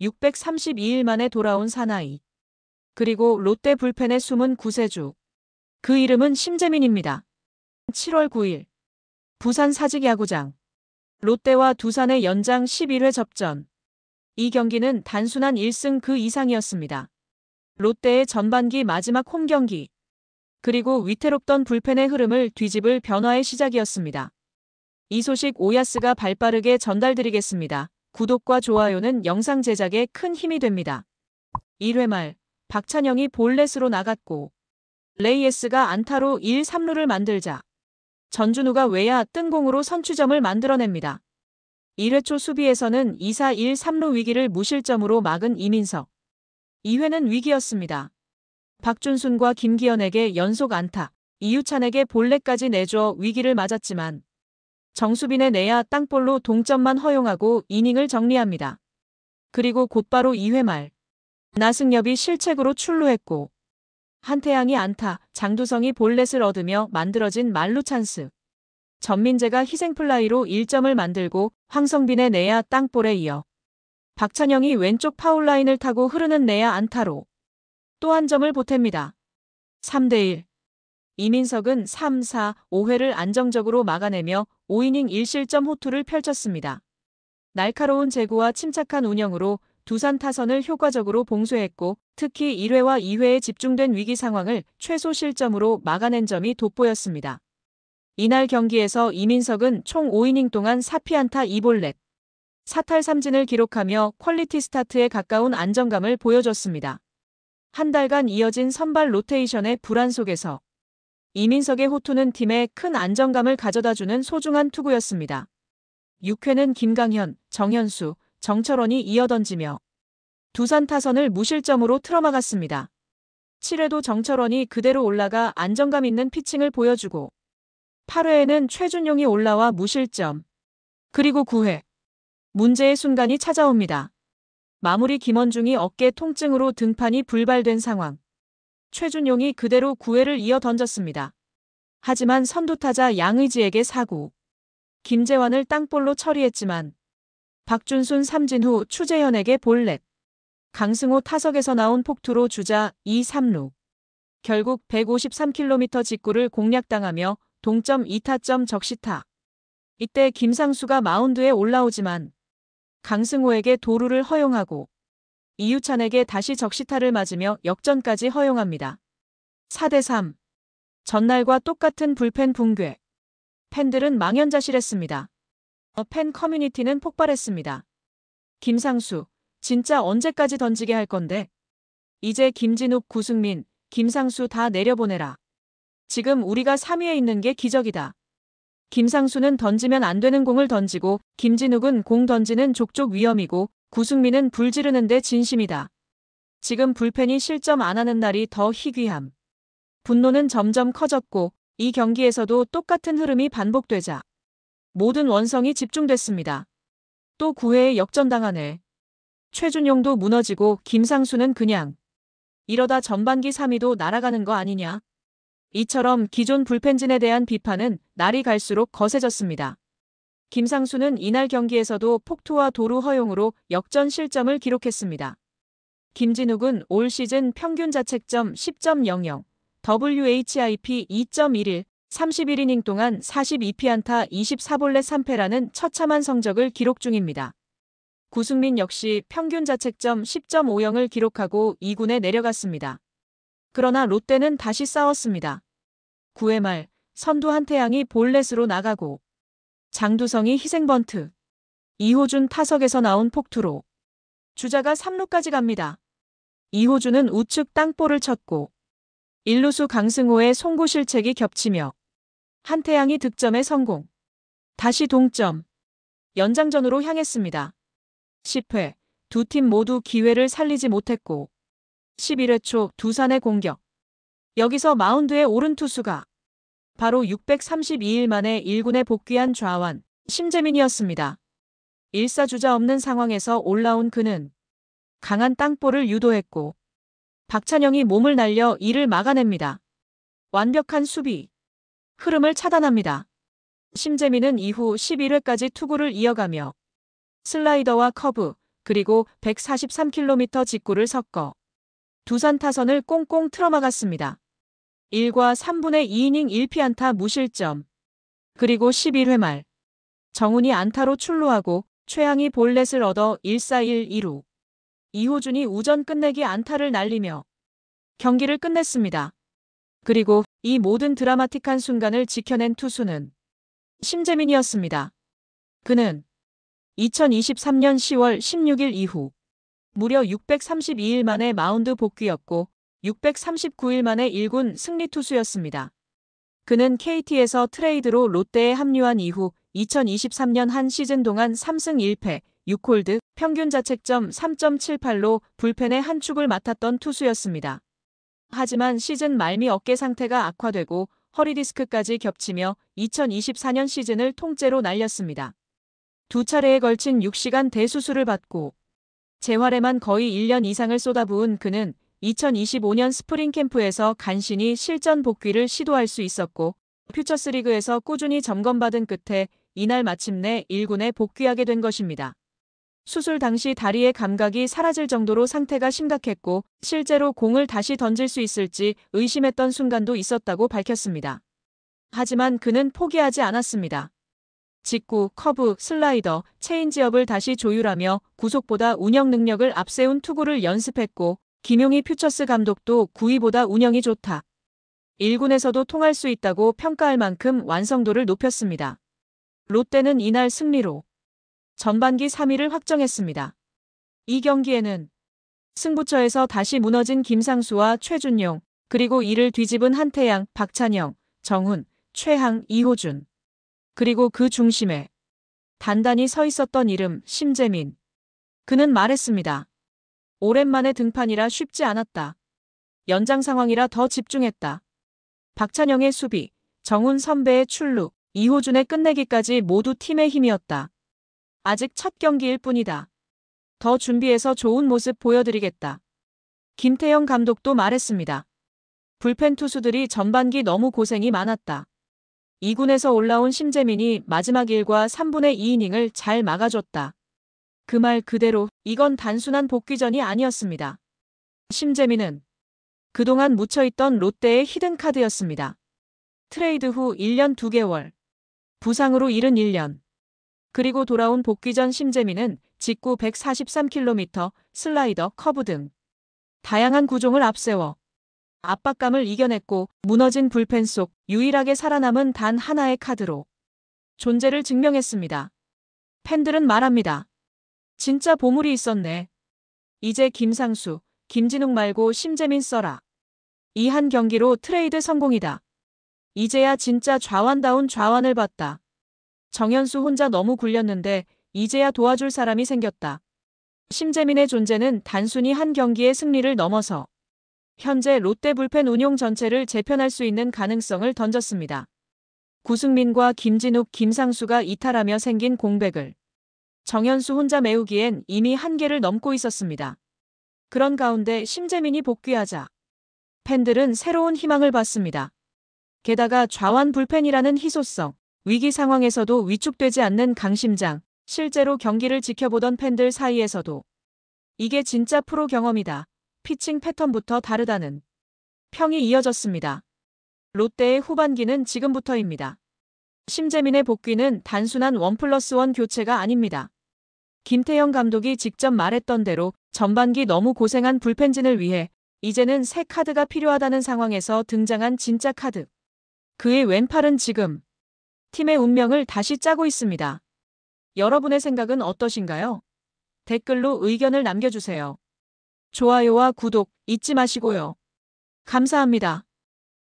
632일 만에 돌아온 사나이. 그리고 롯데 불펜의 숨은 구세주. 그 이름은 심재민입니다. 7월 9일. 부산 사직야구장. 롯데와 두산의 연장 11회 접전. 이 경기는 단순한 1승 그 이상이었습니다. 롯데의 전반기 마지막 홈경기. 그리고 위태롭던 불펜의 흐름을 뒤집을 변화의 시작이었습니다. 이 소식 오야스가 발빠르게 전달드리겠습니다. 구독과 좋아요는 영상 제작에 큰 힘이 됩니다. 1회 말 박찬영이 볼넷으로 나갔고 레이에스가 안타로 1, 3루를 만들자 전준우가 외야 뜬공으로 선취점을 만들어냅니다. 1회 초 수비에서는 2사 1, 3루 위기를 무실점으로 막은 이민석. 2회는 위기였습니다. 박준순과 김기현에게 연속 안타, 이유찬에게 볼넷까지 내줘 위기를 맞았지만 정수빈의 내야 땅볼로 동점만 허용하고 이닝을 정리합니다. 그리고 곧바로 2회 말 나승엽이 실책으로 출루했고 한태양이 안타, 장두성이 볼넷을 얻으며 만들어진 만루 찬스. 전민재가 희생플라이로 1점을 만들고 황성빈의 내야 땅볼에 이어 박찬영이 왼쪽 파울라인을 타고 흐르는 내야 안타로 또 한 점을 보탭니다. 3대1. 이민석은 3, 4, 5회를 안정적으로 막아내며 5이닝 1실점 호투를 펼쳤습니다. 날카로운 제구와 침착한 운영으로 두산 타선을 효과적으로 봉쇄했고 특히 1회와 2회에 집중된 위기 상황을 최소 실점으로 막아낸 점이 돋보였습니다. 이날 경기에서 이민석은 총 5이닝 동안 4피안타 2볼넷, 4탈 3진을 기록하며 퀄리티 스타트에 가까운 안정감을 보여줬습니다. 한 달간 이어진 선발 로테이션의 불안 속에서 이민석의 호투는 팀에 큰 안정감을 가져다주는 소중한 투구였습니다. 6회는 김강현, 정현수, 정철원이 이어던지며 두산 타선을 무실점으로 틀어막았습니다. 7회도 정철원이 그대로 올라가 안정감 있는 피칭을 보여주고 8회에는 최준용이 올라와 무실점. 그리고 9회. 문제의 순간이 찾아옵니다. 마무리 김원중이 어깨 통증으로 등판이 불발된 상황. 최준용이 그대로 9회를 이어 던졌습니다. 하지만 선두타자 양의지에게 사구. 김재환을 땅볼로 처리했지만 박준순 삼진 후 추재현에게 볼넷. 강승호 타석에서 나온 폭투로 주자 2, 3루. 결국 153km 직구를 공략당하며 동점 2타점 적시타. 이때 김상수가 마운드에 올라오지만 강승호에게 도루를 허용하고 이유찬에게 다시 적시타를 맞으며 역전까지 허용합니다. 4대3. 전날과 똑같은 불펜 붕괴. 팬들은 망연자실했습니다. 팬 커뮤니티는 폭발했습니다. 김상수, 진짜 언제까지 던지게 할 건데? 이제 김진욱, 구승민, 김상수 다 내려보내라. 지금 우리가 3위에 있는 게 기적이다. 김상수는 던지면 안 되는 공을 던지고 김진욱은 공 던지는 족족 위험이고 구승민은 불 지르는데 진심이다. 지금 불펜이 실점 안 하는 날이 더 희귀함. 분노는 점점 커졌고 이 경기에서도 똑같은 흐름이 반복되자 모든 원성이 집중됐습니다. 또 9회에 역전당하네. 최준용도 무너지고 김상수는 그냥 이러다 전반기 3위도 날아가는 거 아니냐. 이처럼 기존 불펜진에 대한 비판은 날이 갈수록 거세졌습니다. 김상수는 이날 경기에서도 폭투와 도루 허용으로 역전 실점을 기록했습니다. 김진욱은 올 시즌 평균 자책점 10.00, WHIP 2.11, 31이닝 동안 42피안타 24볼넷 3패라는 처참한 성적을 기록 중입니다. 구승민 역시 평균 자책점 10.50을 기록하고 2군에 내려갔습니다. 그러나 롯데는 다시 싸웠습니다. 9회 말 선두 한태양이 볼넷으로 나가고 장두성이 희생번트, 이호준 타석에서 나온 폭투로 주자가 3루까지 갑니다. 이호준은 우측 땅볼을 쳤고 1루수 강승호의 송구 실책이 겹치며 한태양이 득점에 성공. 다시 동점. 연장전으로 향했습니다. 10회 두 팀 모두 기회를 살리지 못했고 11회 초 두산의 공격. 여기서 마운드에 오른 투수가 바로 632일 만에 1군에 복귀한 좌완 심재민이었습니다. 1사주자 없는 상황에서 올라온 그는 강한 땅볼을 유도했고 박찬영이 몸을 날려 이를 막아냅니다. 완벽한 수비. 흐름을 차단합니다. 심재민은 이후 11회까지 투구를 이어가며 슬라이더와 커브, 그리고 143km 직구를 섞어 두산 타선을 꽁꽁 틀어막았습니다. 1과 3분의 2이닝 1피안타 무실점. 그리고 11회 말 정훈이 안타로 출루하고 최항이 볼넷을 얻어 1-4-1 2루. 이호준이 우전 끝내기 안타를 날리며 경기를 끝냈습니다. 그리고 이 모든 드라마틱한 순간을 지켜낸 투수는 심재민이었습니다. 그는 2023년 10월 16일 이후 무려 632일 만에 마운드 복귀였고 639일 만에 1군 승리 투수였습니다. 그는 KT에서 트레이드로 롯데에 합류한 이후 2023년 한 시즌 동안 3승 1패, 6홀드, 평균 자책점 3.78로 불펜의 한 축을 맡았던 투수였습니다. 하지만 시즌 말미 어깨 상태가 악화되고 허리 디스크까지 겹치며 2024년 시즌을 통째로 날렸습니다. 두 차례에 걸친 6시간 대수술을 받고 재활에만 거의 1년 이상을 쏟아부은 그는 2025년 스프링 캠프에서 간신히 실전 복귀를 시도할 수 있었고 퓨처스리그에서 꾸준히 점검받은 끝에 이날 마침내 1군에 복귀하게 된 것입니다. 수술 당시 다리의 감각이 사라질 정도로 상태가 심각했고 실제로 공을 다시 던질 수 있을지 의심했던 순간도 있었다고 밝혔습니다. 하지만 그는 포기하지 않았습니다. 직구, 커브, 슬라이더, 체인지업을 다시 조율하며 구속보다 운영 능력을 앞세운 투구를 연습했고 김용희 퓨처스 감독도 구위보다 운영이 좋다. 1군에서도 통할 수 있다고 평가할 만큼 완성도를 높였습니다. 롯데는 이날 승리로 전반기 3위를 확정했습니다. 이 경기에는 승부처에서 다시 무너진 김상수와 최준용, 그리고 이를 뒤집은 한태양, 박찬영, 정훈, 최항, 이호준, 그리고 그 중심에 단단히 서 있었던 이름 심재민. 그는 말했습니다. 오랜만에 등판이라 쉽지 않았다. 연장 상황이라 더 집중했다. 박찬영의 수비, 정훈 선배의 출루, 이호준의 끝내기까지 모두 팀의 힘이었다. 아직 첫 경기일 뿐이다. 더 준비해서 좋은 모습 보여드리겠다. 김태형 감독도 말했습니다. 불펜 투수들이 전반기 너무 고생이 많았다. 2군에서 올라온 심재민이 마지막 1과 3분의 2이닝을 잘 막아줬다. 그 말 그대로 이건 단순한 복귀전이 아니었습니다. 심재민은 그동안 묻혀있던 롯데의 히든카드였습니다. 트레이드 후 1년 2개월, 부상으로 잃은 1년, 그리고 돌아온 복귀전 심재민은 직구 143km, 슬라이더, 커브 등 다양한 구종을 앞세워 압박감을 이겨냈고 무너진 불펜 속 유일하게 살아남은 단 하나의 카드로 존재를 증명했습니다. 팬들은 말합니다. 진짜 보물이 있었네. 이제 김상수, 김진욱 말고 심재민 써라. 이 한 경기로 트레이드 성공이다. 이제야 진짜 좌완다운 좌완을 봤다. 정현수 혼자 너무 굴렸는데 이제야 도와줄 사람이 생겼다. 심재민의 존재는 단순히 한 경기의 승리를 넘어서 현재 롯데 불펜 운용 전체를 재편할 수 있는 가능성을 던졌습니다. 구승민과 김진욱, 김상수가 이탈하며 생긴 공백을 정현수 혼자 메우기엔 이미 한계를 넘고 있었습니다. 그런 가운데 심재민이 복귀하자 팬들은 새로운 희망을 봤습니다. 게다가 좌완 불펜이라는 희소성, 위기 상황에서도 위축되지 않는 강심장, 실제로 경기를 지켜보던 팬들 사이에서도 이게 진짜 프로 경험이다. 피칭 패턴부터 다르다는 평이 이어졌습니다. 롯데의 후반기는 지금부터입니다. 심재민의 복귀는 단순한 1+1 교체가 아닙니다. 김태형 감독이 직접 말했던 대로 전반기 너무 고생한 불펜진을 위해 이제는 새 카드가 필요하다는 상황에서 등장한 진짜 카드. 그의 왼팔은 지금 팀의 운명을 다시 짜고 있습니다. 여러분의 생각은 어떠신가요? 댓글로 의견을 남겨주세요. 좋아요와 구독 잊지 마시고요. 감사합니다.